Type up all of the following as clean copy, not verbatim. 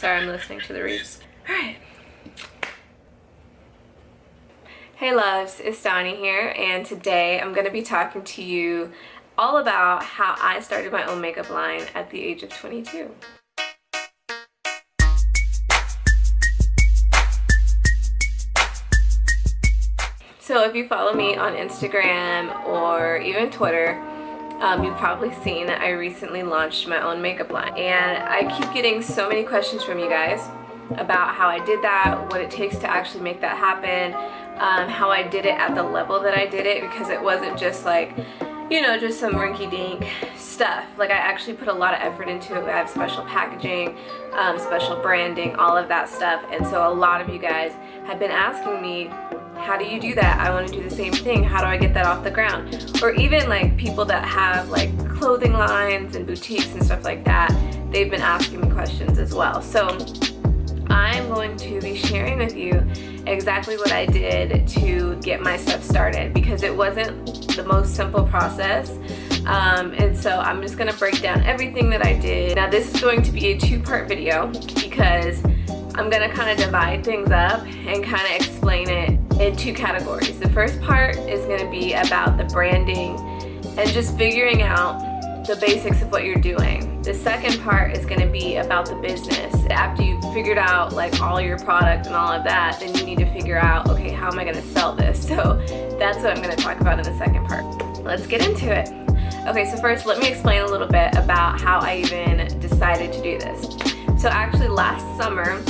Sorry, I'm listening to the reeds. Alright. Hey loves, it's DONI here, and today I'm going to be talking to you all about how I started my own makeup line at the age of 22. So if you follow me on Instagram or even Twitter, you've probably seen that I recently launched my own makeup line. And I keep getting so many questions from you guys about how I did that, what it takes to actually make that happen, how I did it at the level that I did it, because it wasn't just like, you know, just some rinky-dink stuff. Like, I actually put a lot of effort into it. I have special packaging, special branding, all of that stuff. And so a lot of you guys have been asking me, how do you do that? I want to do the same thing. How do I get that off the ground? Or even like people that have like clothing lines and boutiques and stuff like that, they've been asking me questions as well. So I'm going to be sharing with you exactly what I did to get my stuff started, because it wasn't the most simple process. And so I'm just going to break down everything that I did. Now this is going to be a two-part video, because I'm going to kind of divide things up and kind of explain it in two categories. The first part is going to be about the branding and just figuring out the basics of what you're doing. The second part is going to be about the business. After you've figured out like all your product and all of that, then you need to figure out, okay, how am I going to sell this? So that's what I'm going to talk about in the second part. Let's get into it. Okay, so first let me explain a little bit about how I even decided to do this. So actually last summer,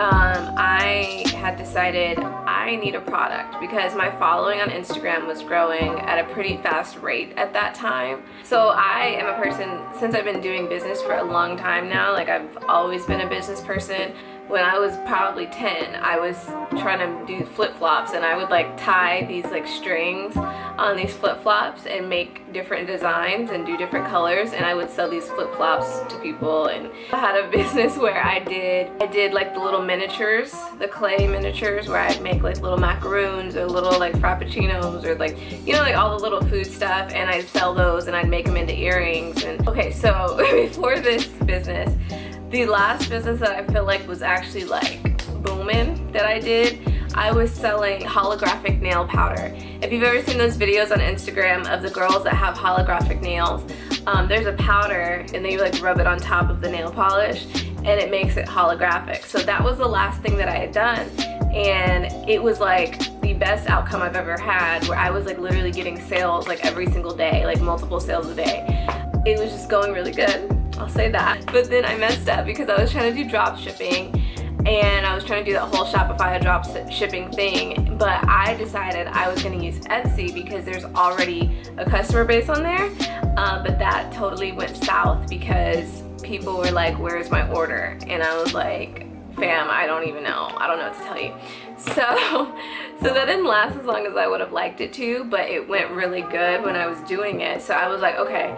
I had decided I need a product, because my following on Instagram was growing at a pretty fast rate at that time. So I am a person, since I've been doing business for a long time now, like I've always been a business person. When I was probably 10, I was trying to do flip-flops, and I would like tie these like strings on these flip-flops and make different designs and do different colors, and I would sell these flip-flops to people. And I had a business where I did like the little miniatures, the clay miniatures, where I'd make like little macaroons or little like frappuccinos, or like, you know, like all the little food stuff, and I'd sell those and I'd make them into earrings. And okay, so before this business, the last business that I feel like was actually like booming that I did, I was selling holographic nail powder. If you've ever seen those videos on Instagram of the girls that have holographic nails, there's a powder and they like rub it on top of the nail polish and it makes it holographic. So that was the last thing that I had done, and it was like the best outcome I've ever had, where I was like literally getting sales like every single day, like multiple sales a day. It was just going really good, I'll say that. But then I messed up because I was trying to do drop shipping, and I was trying to do that whole Shopify drop shipping thing, but I decided I was going to use Etsy because there's already a customer base on there. But that totally went south because people were like, where's my order? And I was like, fam, I don't even know. I don't know what to tell you. So that didn't last as long as I would have liked it to, but it went really good when I was doing it. So I was like, okay,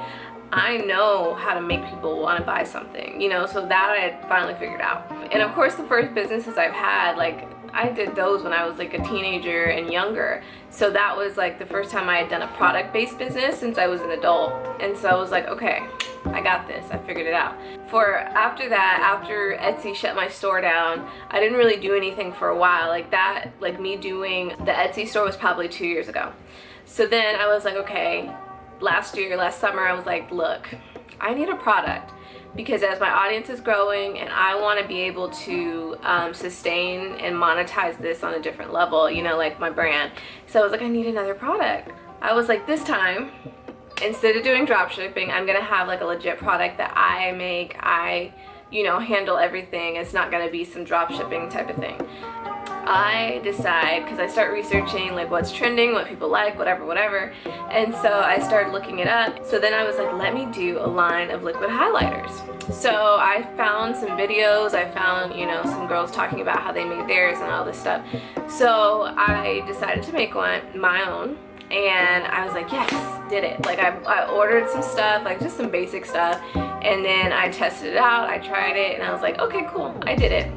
I know how to make people want to buy something, you know, so that I had finally figured out. And of course, the first businesses I've had, like, I did those when I was like a teenager and younger. So that was like the first time I had done a product-based business since I was an adult. And so I was like, okay, I got this, I figured it out. After that, after Etsy shut my store down, I didn't really do anything for a while. Like that, like me doing the Etsy store was probably 2 years ago. So then I was like, okay, last summer, I was like, look, I need a product, because as my audience is growing and I want to be able to sustain and monetize this on a different level, you know, like my brand. So I was like, I need another product. I was like, this time, instead of doing drop shipping, I'm gonna have like a legit product that I make, you know, handle everything. It's not gonna be some drop shipping type of thing. I decide, because I start researching like what's trending, what people like, whatever, and so I started looking it up. So then I was like, let me do a line of liquid highlighters. So I found some videos, I found, you know, some girls talking about how they made theirs and all this stuff. So I decided to make my own, and I was like, yes, did it. Like I ordered some stuff, like just some basic stuff, and then I tested it out, I tried it, and I was like, okay, cool, I did it.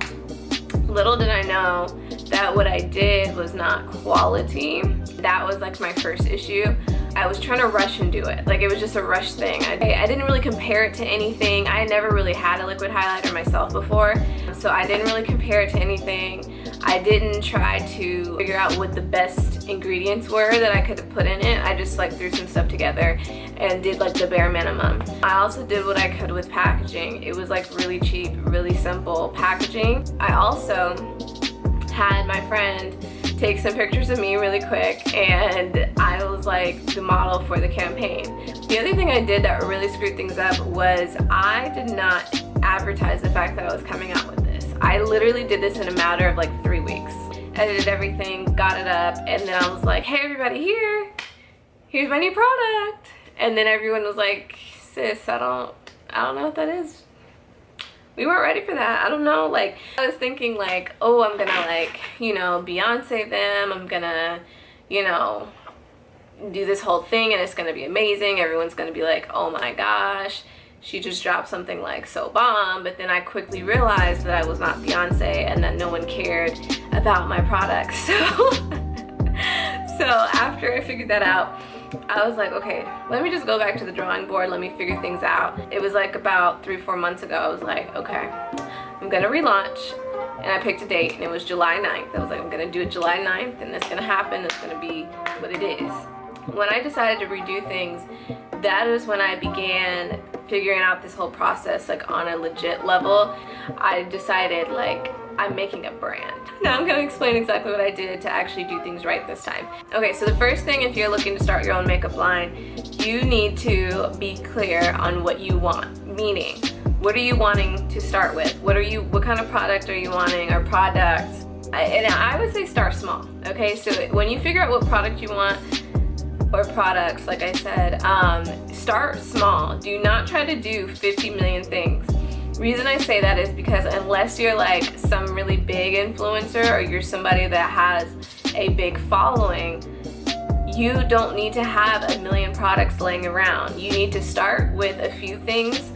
Little did I know that what I did was not quality. That was like my first issue. I was trying to rush and do it. Like, it was just a rush thing. I didn't really compare it to anything. I never really had a liquid highlighter myself before, so I didn't really compare it to anything. I didn't try to figure out what the best ingredients were that I could have put in it. I just like threw some stuff together and did like the bare minimum. I also did what I could with packaging. It was like really cheap, really simple packaging. I also had my friend take some pictures of me really quick, and I was like the model for the campaign. The other thing I did that really screwed things up was I did not advertise the fact that I was coming out with this. I literally did this in a matter of like 3 weeks. Edited everything, got it up, and then I was like, hey everybody, here's my new product. And then everyone was like, sis, I don't know what that is. We weren't ready for that. I don't know. Like, I was thinking like, oh, I'm gonna like, you know, Beyonce them. I'm gonna, you know, do this whole thing and it's gonna be amazing. Everyone's gonna be like, oh my gosh, she just dropped something like so bomb. But then I quickly realized that I was not Beyonce and that no one cared about my product. So after I figured that out, I was like, okay, let me just go back to the drawing board. Let me figure things out. It was like about 3-4 months ago. I was like, okay, I'm gonna relaunch. And I picked a date and it was July 9th. I was like, I'm gonna do it July 9th and it's gonna happen. It's gonna be what it is. When I decided to redo things, that is when I began figuring out this whole process like on a legit level. I decided like, I'm making a brand. Now I'm gonna explain exactly what I did to actually do things right this time. Okay, so the first thing, if you're looking to start your own makeup line, you need to be clear on what you want. Meaning, what are you wanting to start with? What kind of product are you wanting, or products? And I would say start small, okay? So when you figure out what product you want, or products, like I said, start small. Do not try to do 50 million things. Reason I say that is because unless you're like some really big influencer or you're somebody that has a big following, you don't need to have a million products laying around. You need to start with a few things,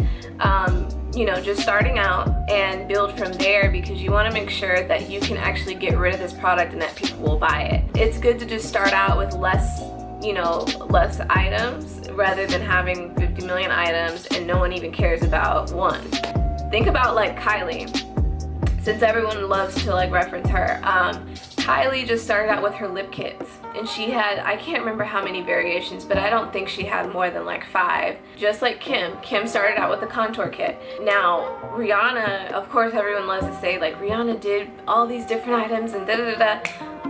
you know, just starting out, and build from there, because you want to make sure that you can actually get rid of this product and that people will buy it. It's good to just start out with less, you know, less items rather than having 50 million items and no one even cares about one. Think about like Kylie, since everyone loves to like reference her. Kylie just started out with her lip kits, and she had, I can't remember how many variations, but I don't think she had more than like 5. Just like Kim started out with the contour kit. Now Rihanna, of course everyone loves to say like Rihanna did all these different items and da-da-da-da,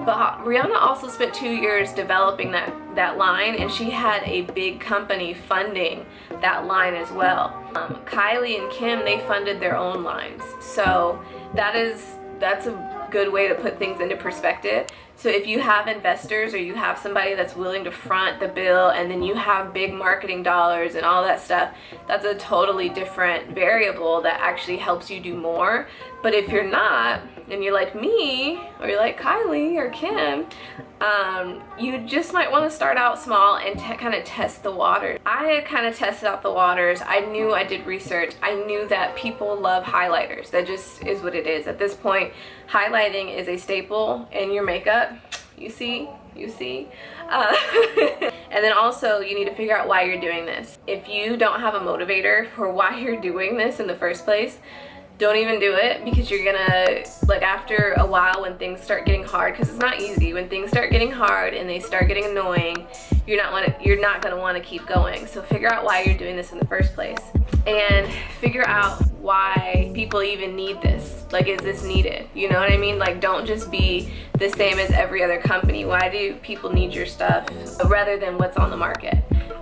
but Rihanna also spent 2 years developing that line, and she had a big company funding that line as well. Kylie and Kim, they funded their own lines, so that's a good way to put things into perspective. So if you have investors, or you have somebody that's willing to front the bill, and then you have big marketing dollars and all that stuff, that's a totally different variable that actually helps you do more. But if you're not, and you're like me, or you're like Kylie or Kim, you just might want to start out small and kind of test the waters. I had kind of tested out the waters. I knew, I did research. I knew that people love highlighters. That just is what it is. At this point, highlighting is a staple in your makeup. You see? And then also you need to figure out why you're doing this. If you don't have a motivator for why you're doing this in the first place, don't even do it, because you're gonna, like, after a while when things start getting hard, because it's not easy, when things start getting hard and they start getting annoying, you're not gonna want to keep going. So figure out why you're doing this in the first place, and figure out why people even need this. Like, is this needed? You know what I mean? Like, don't just be the same as every other company. Why do people need your stuff rather than what's on the market?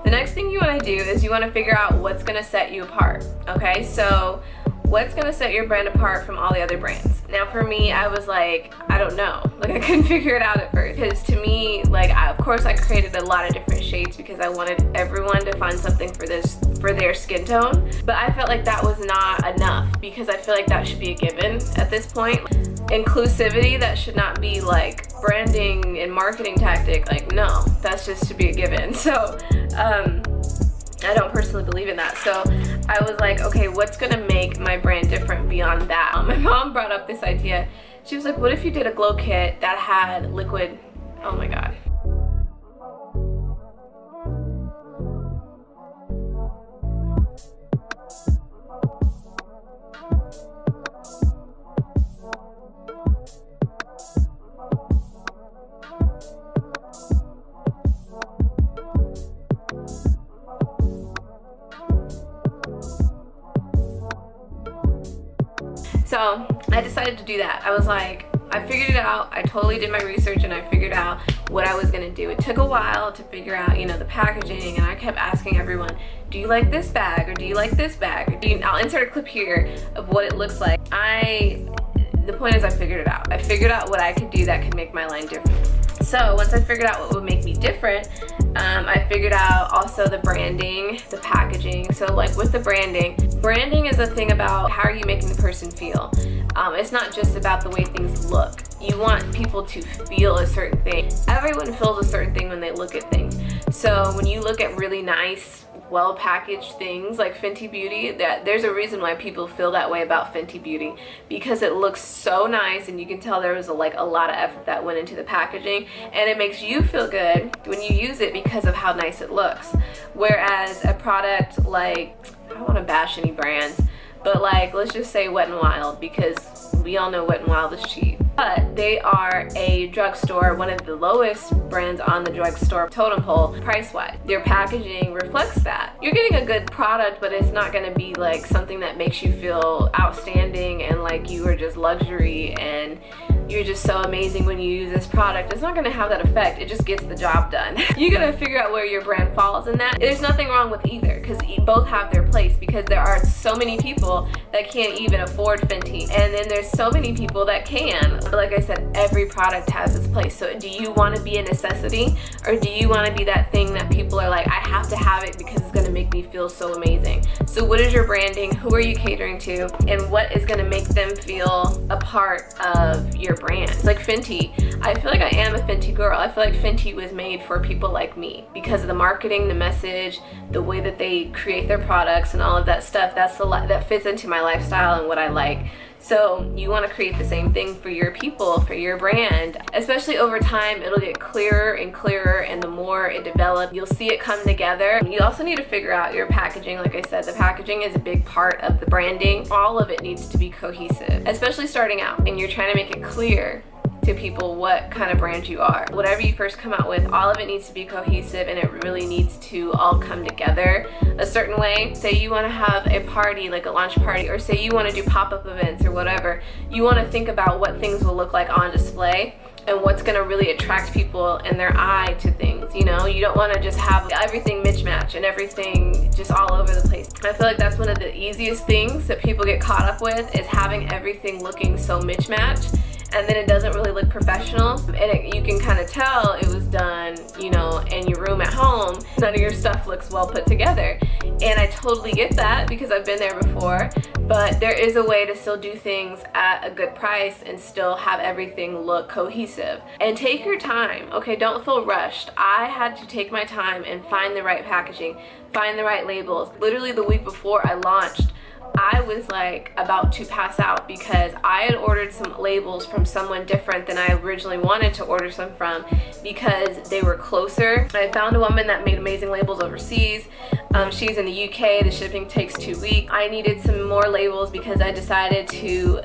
The next thing you want to do is you want to figure out what's gonna set you apart. Okay, so what's gonna set your brand apart from all the other brands? Now for me, I was like, I don't know. Like, I couldn't figure it out at first. Because to me, like, of course I created a lot of different shades because I wanted everyone to find something for their skin tone. But I felt like that was not enough, because I feel like that should be a given at this point. Inclusivity, that should not be like branding and marketing tactic. Like, no, that's just to be a given. So I don't personally believe in that. So I was like, okay, what's gonna make my brand different beyond that? My mom brought up this idea. She was like, what if you did a glow kit that had liquid, oh my God. So I decided to do that. I was like, I figured it out. I totally did my research and I figured out what I was gonna do. It took a while to figure out, you know, the packaging, and I kept asking everyone, do you like this bag, or do you like this bag, or do you... I'll insert a clip here of what it looks like. The point is, I figured it out. I figured out what I could do that could make my line different. So once I figured out what would make me different, I figured out also the branding, the packaging. So like with the branding is a thing about how are you making the person feel. It's not just about the way things look. You want people to feel a certain thing. Everyone feels a certain thing when they look at things. So when you look at really nice, well-packaged things like Fenty Beauty, that there's a reason why people feel that way about Fenty Beauty, because it looks so nice and you can tell there was a lot of effort that went into the packaging, and it makes you feel good when you use it because of how nice it looks. Whereas a product like, I don't want to bash any brands, but like let's just say Wet n Wild, because we all know Wet n Wild is cheap. But they are a drugstore, one of the lowest brands on the drugstore totem pole price-wise. Their packaging reflects that. You're getting a good product, but it's not gonna be like something that makes you feel outstanding and like you are just luxury and you're just so amazing when you use this product. It's not gonna have that effect. It just gets the job done. You gotta figure out where your brand falls in that. There's nothing wrong with either, because both have their place, because there are so many people that can't even afford Fenty, and then there's so many people that can. But like I said, every product has its place. So do you want to be a necessity, or do you want to be that thing that people are like, I have to have it because it's going to make me feel so amazing? So what is your branding? Who are you catering to? And what is going to make them feel a part of your brand? It's like Fenty. I feel like I am a Fenty girl. I feel like Fenty was made for people like me because of the marketing, the message, the way that they create their products and all of that stuff. That fits into my lifestyle and what I like. So you want to create the same thing for your people, for your brand. Especially over time, it'll get clearer and clearer, and the more it develops, you'll see it come together. You also need to figure out your packaging. Like I said, the packaging is a big part of the branding. All of it needs to be cohesive, especially starting out, and you're trying to make it clear to people what kind of brand you are. Whatever you first come out with, all of it needs to be cohesive, and it really needs to all come together a certain way. Say you want to have a party, like a launch party, or say you want to do pop-up events or whatever. You want to think about what things will look like on display and what's going to really attract people and their eye to things. You know, you don't want to just have everything mismatch and everything just all over the place. I feel like that's one of the easiest things that people get caught up with, is having everything looking so mismatched, and then it doesn't really look professional, and you can kind of tell it was done, you know, in your room at home. None of your stuff looks well put together, and I totally get that because I've been there before. But there is a way to still do things at a good price and still have everything look cohesive. And take your time, okay? Don't feel rushed. I had to take my time and find the right packaging, find the right labels. Literally the week before I launched, I was like about to pass out because I had ordered some labels from someone different than I originally wanted to order some from, because they were closer. I found a woman that made amazing labels overseas. She's in the UK. The shipping takes 2 weeks. I needed some more labels because I decided to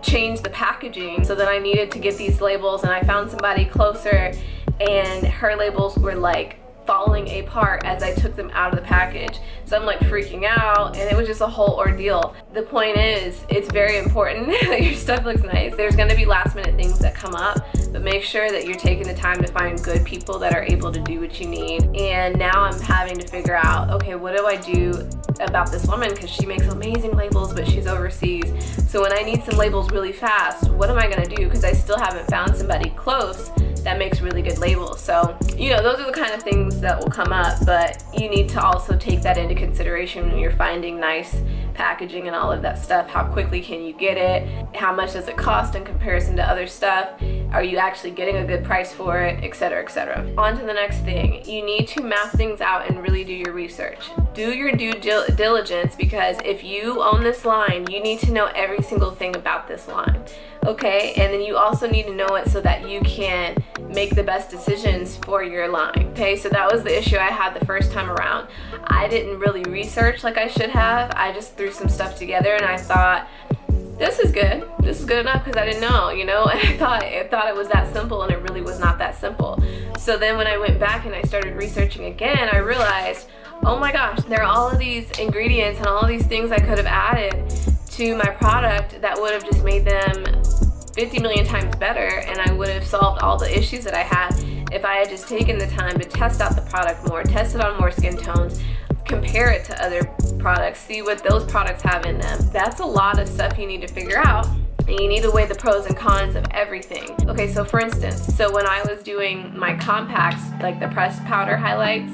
change the packaging, so then I needed to get these labels, and I found somebody closer, and her labels were like falling apart as I took them out of the package. So I'm like freaking out, and it was just a whole ordeal. The point is, it's very important that your stuff looks nice. There's gonna be last minute things that come up, but make sure that you're taking the time to find good people that are able to do what you need. And now I'm having to figure out, okay, what do I do about this woman, because she makes amazing labels, but she's overseas. So when I need some labels really fast, what am I gonna do? Because I still haven't found somebody close that makes really good labels. So, you know, those are the kind of things that will come up, but you need to also take that into consideration when you're finding nice packaging and all of that stuff. How quickly can you get it? How much does it cost in comparison to other stuff? Are you actually getting a good price for it, etc., etc. On to the next thing. You need to map things out and really do your research. Do your due diligence, because if you own this line, you need to know every single thing about this line, okay? And then you also need to know it so that you can make the best decisions for your line, okay? So that was the issue I had the first time around. I didn't really research like I should have. I just threw some stuff together, and I thought, this is good. This is good enough, because I didn't know, you know? And I thought it was that simple, and it really was not that simple. So then when I went back and I started researching again, I realized, oh my gosh, there are all of these ingredients and all of these things I could have added to my product that would have just made them 50 million times better, and I would have solved all the issues that I had if I had just taken the time to test out the product more, test it on more skin tones, compare it to other products, see what those products have in them. That's a lot of stuff you need to figure out, and you need to weigh the pros and cons of everything. Okay, so for instance, when I was doing my compacts, like the pressed powder highlights,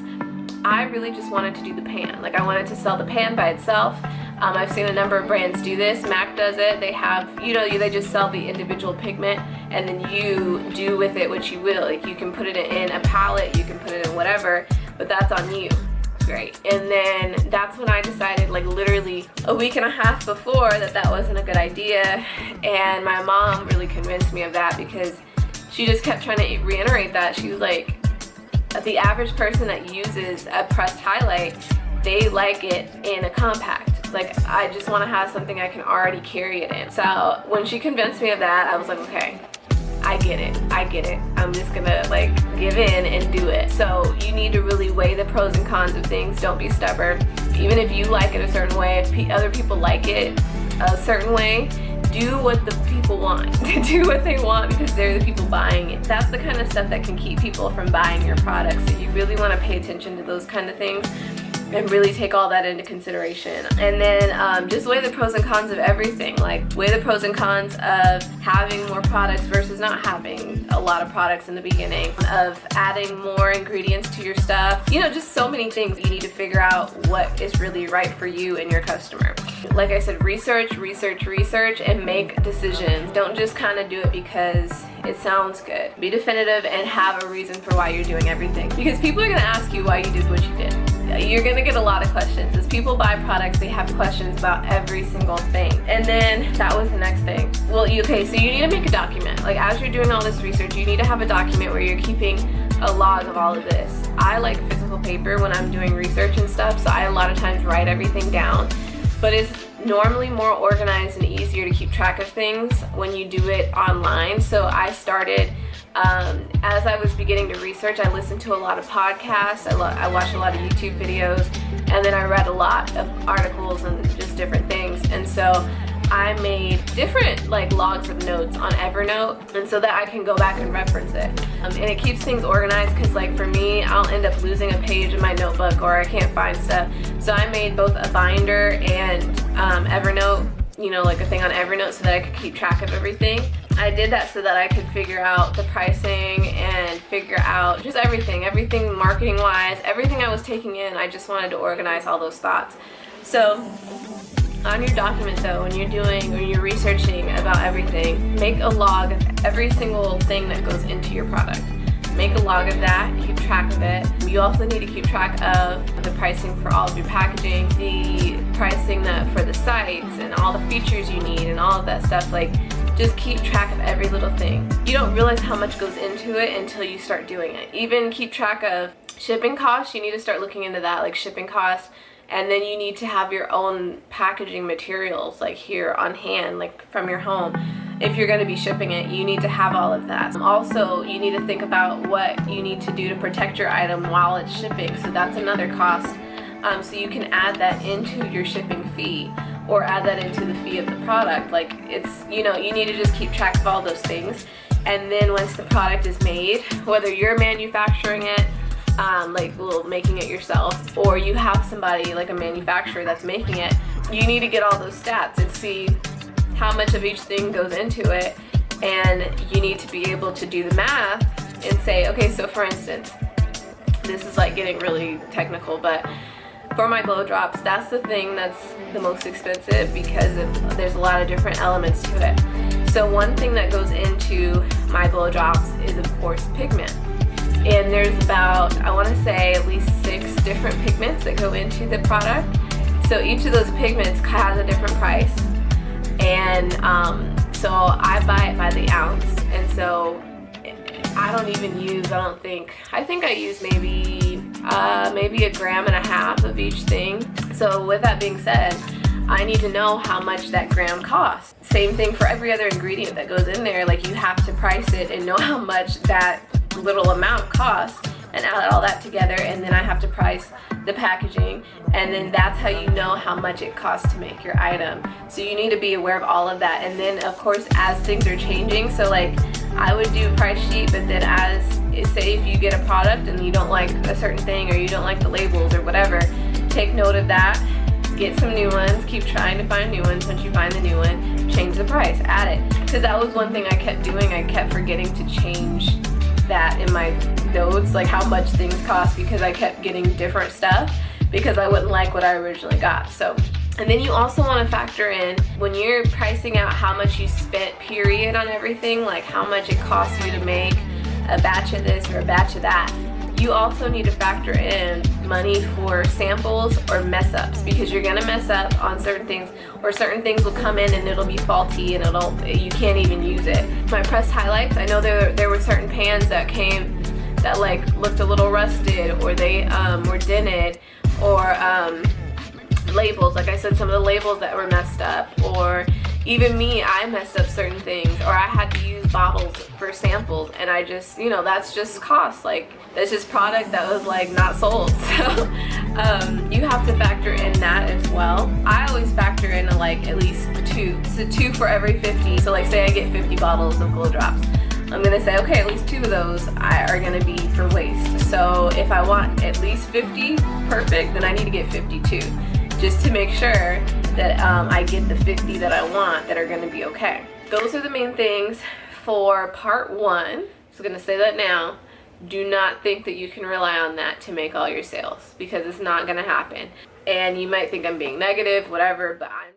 I really just wanted to do the pan. Like, I wanted to sell the pan by itself. I've seen a number of brands do this. MAC does it. They have, they just sell the individual pigment, and then you do with it what you will. Like, you can put it in a palette, you can put it in whatever, but that's on you. Great. And then that's when I decided, like literally a week and a half before, that wasn't a good idea. And my mom really convinced me of that, because she just kept trying to reiterate that. She was like, the average person that uses a pressed highlight, they like it in a compact. Like, I just want to have something I can already carry it in. So when she convinced me of that, I was like, okay, I get it. I'm just gonna like give in and do it. So you need to really weigh the pros and cons of things. Don't be stubborn. Even if you like it a certain way, if other people like it a certain way, do what the people want. Do what they want, because they're the people buying it. That's the kind of stuff that can keep people from buying your product. So you really want to pay attention to those kind of things and really take all that into consideration. And then just weigh the pros and cons of everything. Like, weigh the pros and cons of having more products versus not having a lot of products in the beginning, of adding more ingredients to your stuff. Just so many things. You need to figure out what is really right for you and your customer. Like I said, research, and make decisions. Don't just kind of do it because it sounds good. Be definitive and have a reason for why you're doing everything. Because people are gonna ask you why you did what you did. You're gonna get a lot of questions. As people buy products, they have questions about every single thing. And then that was the next thing. Well, okay, so you need to make a document. Like, as you're doing all this research, you need to have a document where you're keeping a log of all of this. I like physical paper when I'm doing research and stuff, so I a lot of times write everything down. But it's normally more organized and easier to keep track of things when you do it online. So I started, as I was beginning to research, I listened to a lot of podcasts, I watched a lot of YouTube videos, and then I read a lot of articles and just different things. And so I made different like logs of notes on Evernote, and so that I can go back and reference it. And it keeps things organized, because like for me, I'll end up losing a page in my notebook, or I can't find stuff. So I made both a binder and Evernote, like a thing on Evernote, so that I could keep track of everything. I did that so that I could figure out the pricing and figure out just everything marketing wise, everything I was taking in. I just wanted to organize all those thoughts. So on your document though, when you're researching about everything, make a log of every single thing that goes into your product. Make a log of that, keep track of it. You also need to keep track of the pricing for all of your packaging, the pricing for the sites, and all the features you need, and all of that stuff. Like, just keep track of every little thing. You don't realize how much goes into it until you start doing it. Even keep track of shipping costs. You need to start looking into that, like shipping costs. And then you need to have your own packaging materials, like here on hand, like from your home. If you're going to be shipping it, you need to have all of that. Also, you need to think about what you need to do to protect your item while it's shipping. So that's another cost. So you can add that into your shipping fee, or add that into the fee of the product. Like, it's, you need to just keep track of all those things. And then once the product is made, whether you're manufacturing it, making it yourself, or you have somebody like a manufacturer that's making it, you need to get all those stats and see how much of each thing goes into it. And you need to be able to do the math and say, okay, so for instance, this is like getting really technical, but for my glow drops, that's the thing that's the most expensive, because there's a lot of different elements to it. So one thing that goes into my glow drops is, of course, pigment. And there's about, I want to say, at least 6 different pigments that go into the product. So each of those pigments has a different price. And so I buy it by the ounce. And so I don't even use, I think I use maybe 1.5 grams of each thing. So with that being said, I need to know how much that gram costs. Same thing for every other ingredient that goes in there. Like, you have to price it and know how much that little amount costs, and add all that together, and then I have to price the packaging, and then that's how you know how much it costs to make your item. So you need to be aware of all of that. And then of course, as things are changing, so like I would do a price sheet, but then as say if you get a product and you don't like a certain thing, or you don't like the labels or whatever, take note of that, get some new ones, keep trying to find new ones. Once you find the new one, change the price, add it, because that was one thing I kept doing. I kept forgetting to change that in my notes, like how much things cost, because I kept getting different stuff because I wouldn't like what I originally got. So, and then you also want to factor in when you're pricing out how much you spent period on everything, like how much it costs you to make a batch of this or a batch of that. You also need to factor in money for samples or mess ups, because you're gonna mess up on certain things, or certain things will come in and it'll be faulty and you can't even use it. My pressed highlights, I know there were certain pans that came that like looked a little rusted, or they were dented, or labels, like I said, some of the labels that were messed up, or even me, I messed up certain things, or I had to use bottles for samples, and I just, you know, that's just cost. Like, that's just product that was like not sold. So you have to factor in that as well. I always factor in like at least 2, so 2 for every 50. So like say I get 50 bottles of Glow Drops, I'm gonna say, okay, at least 2 of those are gonna be for waste. So if I want at least 50 perfect, then I need to get 52, just to make sure that I get the 50 that I want that are gonna be okay. Those are the main things for part 1. So I'm gonna say that now. Do not think that you can rely on that to make all your sales, because it's not gonna happen. And you might think I'm being negative, whatever, but I'm